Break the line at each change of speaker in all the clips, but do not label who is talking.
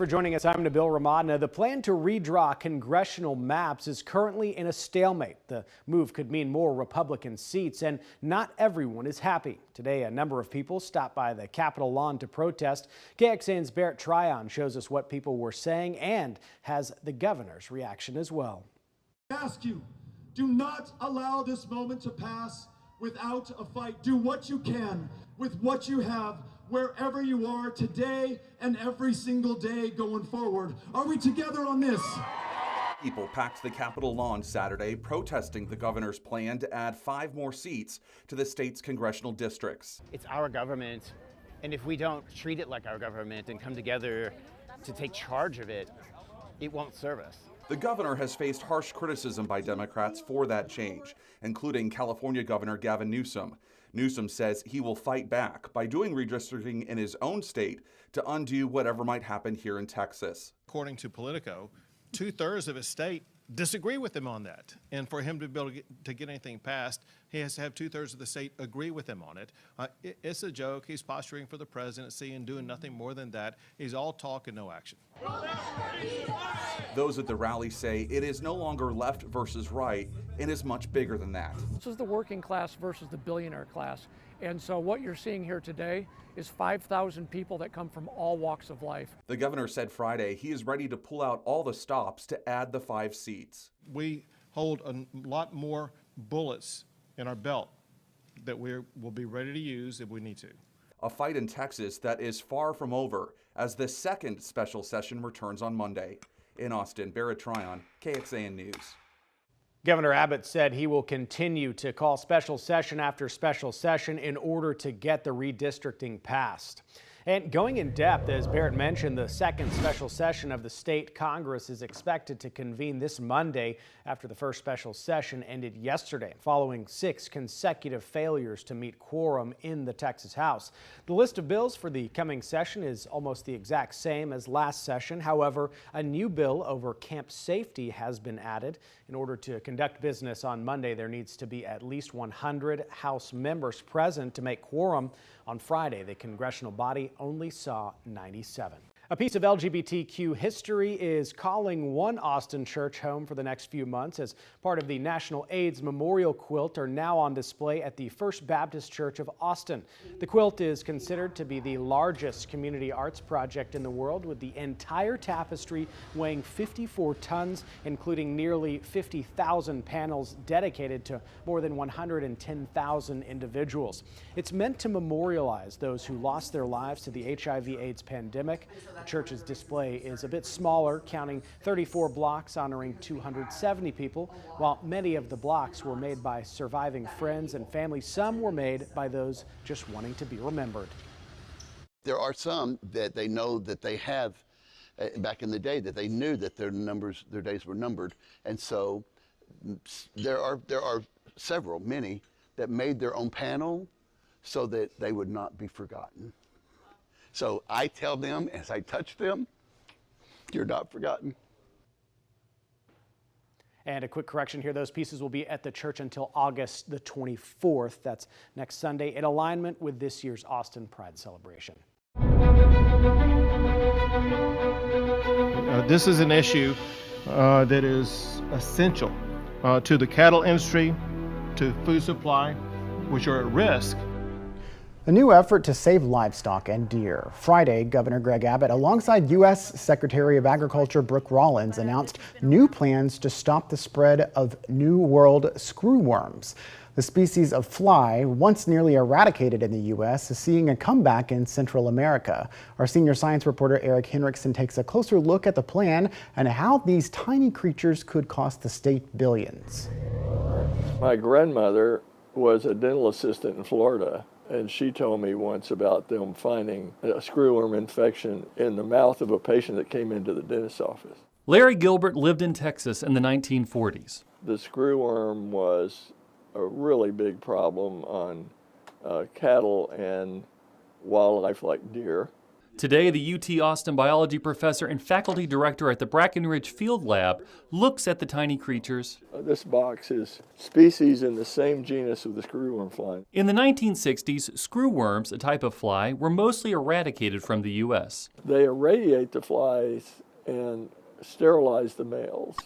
for joining us. I'm Nabil Ramadna. The plan to redraw congressional maps is currently in a stalemate. The move could mean more Republican seats, and not everyone is happy. Today, a number of people stopped by the Capitol lawn to protest. KXAN's Barrett Tryon shows us what people were saying and has the governor's reaction as well.
I ask you, do not allow this moment to pass without a fight. Do what you can with what you have, wherever you are today and every single day going forward. Are we together on this?
People packed the Capitol lawn Saturday protesting the governor's plan to add 5 more seats to the state's congressional districts.
It's our government, and if we don't treat it like our government and come together to take charge of it, it won't serve us.
The governor has faced harsh criticism by Democrats for that change, including California Governor Gavin Newsom. Newsom says he will fight back by doing redistricting in his own state to undo whatever might happen here in Texas.
According to Politico, 2/3 of his state disagree with him on that. And for him to be able to get anything passed, he has to have 2/3 of the state agree with him on it. It's a joke. He's posturing for the presidency and doing nothing more than that. He's all talk and no action.
Those at the rally say it is no longer left versus right and is much bigger than that.
This is the working class versus the billionaire class. And so what you're seeing here today is 5,000 people that come from all walks of life.
The governor said Friday he is ready to pull out all the stops to add the 5 seats.
We hold a lot more bullets in our belt that we will be ready to use if we need to.
A fight in Texas that is far from over as the second special session returns on Monday. In Austin, Barrett Tryon, KXAN News.
Governor Abbott said he will continue to call special session after special session in order to get the redistricting passed. And going in depth, as Barrett mentioned, the second special session of the state Congress is expected to convene this Monday after the first special session ended yesterday, following 6 consecutive failures to meet quorum in the Texas House. The list of bills for the coming session is almost the exact same as last session. However, a new bill over camp safety has been added. In order to conduct business on Monday, there needs to be at least 100 House members present to make quorum. On Friday, the congressional body only saw 97. A piece of LGBTQ history is calling one Austin church home for the next few months as part of the National AIDS Memorial Quilt are now on display at the First Baptist Church of Austin. The quilt is considered to be the largest community arts project in the world, with the entire tapestry weighing 54 tons, including nearly 50,000 panels dedicated to more than 110,000 individuals. It's meant to memorialize those who lost their lives to the HIV/AIDS pandemic. The church's display is a bit smaller, counting 34 blocks honoring 270 people, while many of the blocks were made by surviving friends and family. Some were made by those just wanting to be remembered.
There are some that they know that they have back in the day, that they knew that their days were numbered, and so there are several, many, that made their own panel so that they would not be forgotten. So I tell them as I touch them, you're not forgotten.
And a quick correction here, those pieces will be at the church until August the 24th. That's next Sunday, in alignment with this year's Austin Pride celebration.
This is an issue that is essential to the cattle industry, to food supply, which are at risk.
A new effort to save livestock and deer. Friday, Governor Greg Abbott, alongside U.S. Secretary of Agriculture Brooke Rollins, announced new plans to stop the spread of New World screwworms. The species of fly, once nearly eradicated in the U.S., is seeing a comeback in Central America. Our senior science reporter Eric Henriksen takes a closer look at the plan and how these tiny creatures could cost the state billions.
My grandmother was a dental assistant in Florida, and she told me once about them finding a screwworm infection in the mouth of a patient that came into the dentist's office.
Larry Gilbert lived in Texas in the 1940s.
The screwworm was a really big problem on cattle and wildlife like deer.
Today, the UT Austin biology professor and faculty director at the Brackenridge Field Lab looks at the tiny creatures.
This box is species in the same genus of the screwworm fly.
In the 1960s, screwworms, a type of fly, were mostly eradicated from the U.S.
They irradiate the flies and sterilize the males.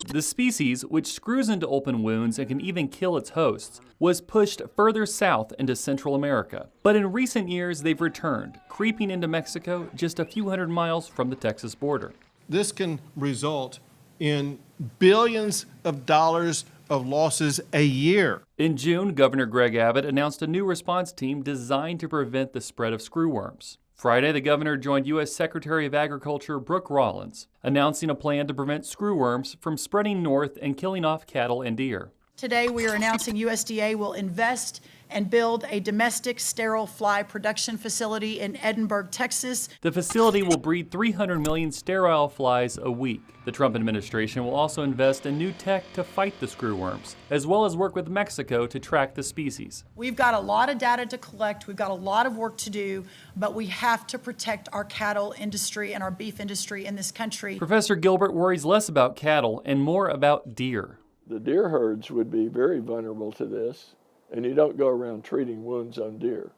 The species, which screws into open wounds and can even kill its hosts, was pushed further south into Central America. But in recent years, they've returned, creeping into Mexico just a few hundred miles from the Texas border.
This can result in billions of dollars of losses a year.
In June, Governor Greg Abbott announced a new response team designed to prevent the spread of screwworms. Friday, the governor joined U.S. Secretary of Agriculture Brooke Rollins, announcing a plan to prevent screwworms from spreading north and killing off cattle and deer.
Today, we are announcing USDA will invest and build a domestic sterile fly production facility in Edinburgh, Texas.
The facility will breed 300 million sterile flies a week. The Trump administration will also invest in new tech to fight the screwworms, as well as work with Mexico to track the species.
We've got a lot of data to collect, we've got a lot of work to do, but we have to protect our cattle industry and our beef industry in this country.
Professor Gilbert worries less about cattle and more about deer.
The deer herds would be very vulnerable to this, and you don't go around treating wounds on deer.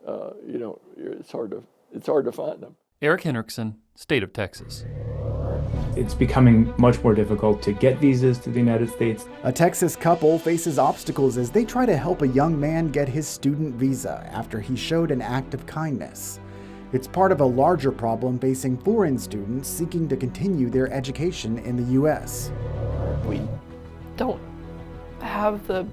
It's hard to find them.
Eric Hendrickson, State of Texas.
It's becoming much more difficult to get visas to the United States.
A Texas couple faces obstacles as they try to help a young man get his student visa after he showed an act of kindness. It's part of a larger problem facing foreign students seeking to continue their education in the U.S.
We don't have the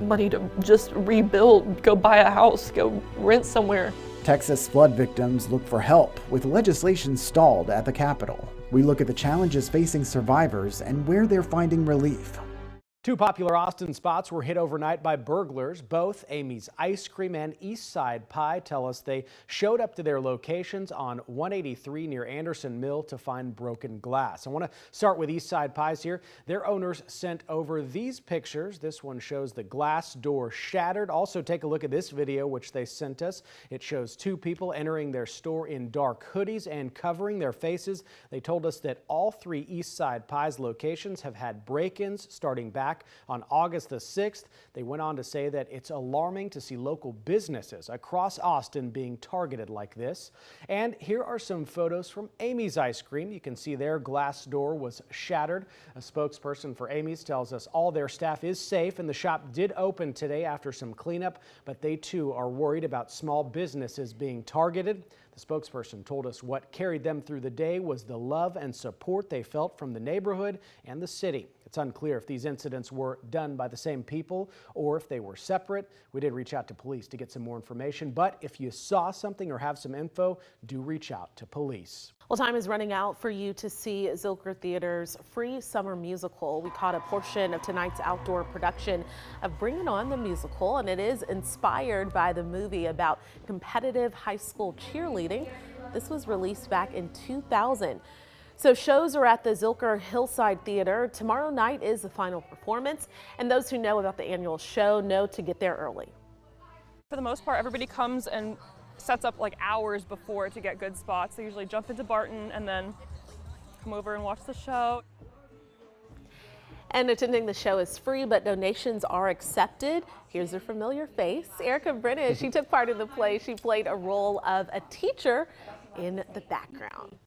money to just rebuild, go buy a house, go rent somewhere.
Texas flood victims look for help with legislation stalled at the Capitol. We look at the challenges facing survivors and where they're finding relief.
Two popular Austin spots were hit overnight by burglars. Both Amy's Ice Cream and East Side Pie tell us they showed up to their locations on 183 near Anderson Mill to find broken glass. I want to start with East Side Pies here. Their owners sent over these pictures. This one shows the glass door shattered. Also, take a look at this video which they sent us. It shows two people entering their store in dark hoodies and covering their faces. They told us that all three East Side Pies locations have had break-ins starting back on August the 6th. They went on to say that it's alarming to see local businesses across Austin being targeted like this. And here are some photos from Amy's Ice Cream. You can see their glass door was shattered. A spokesperson for Amy's tells us all their staff is safe and the shop did open today after some cleanup, but they too are worried about small businesses being targeted. The spokesperson told us what carried them through the day was the love and support they felt from the neighborhood and the city. It's unclear if these incidents were done by the same people or if they were separate. We did reach out to police to get some more information, but if you saw something or have some info, do reach out to police.
Well, time is running out for you to see Zilker Theater's free summer musical. We caught a portion of tonight's outdoor production of Bring It On the Musical, and it is inspired by the movie about competitive high school cheerleading. This was released back in 2000. So shows are at the Zilker Hillside Theater. Tomorrow night is the final performance, and those who know about the annual show know to get there early.
For the most part, everybody comes and sets up like hours before to get good spots. They usually jump into Barton and then come over and watch the show.
And attending the show is free, but donations are accepted. Here's a familiar face, Erica Brennan. She took part in the play. She played a role of a teacher in the background.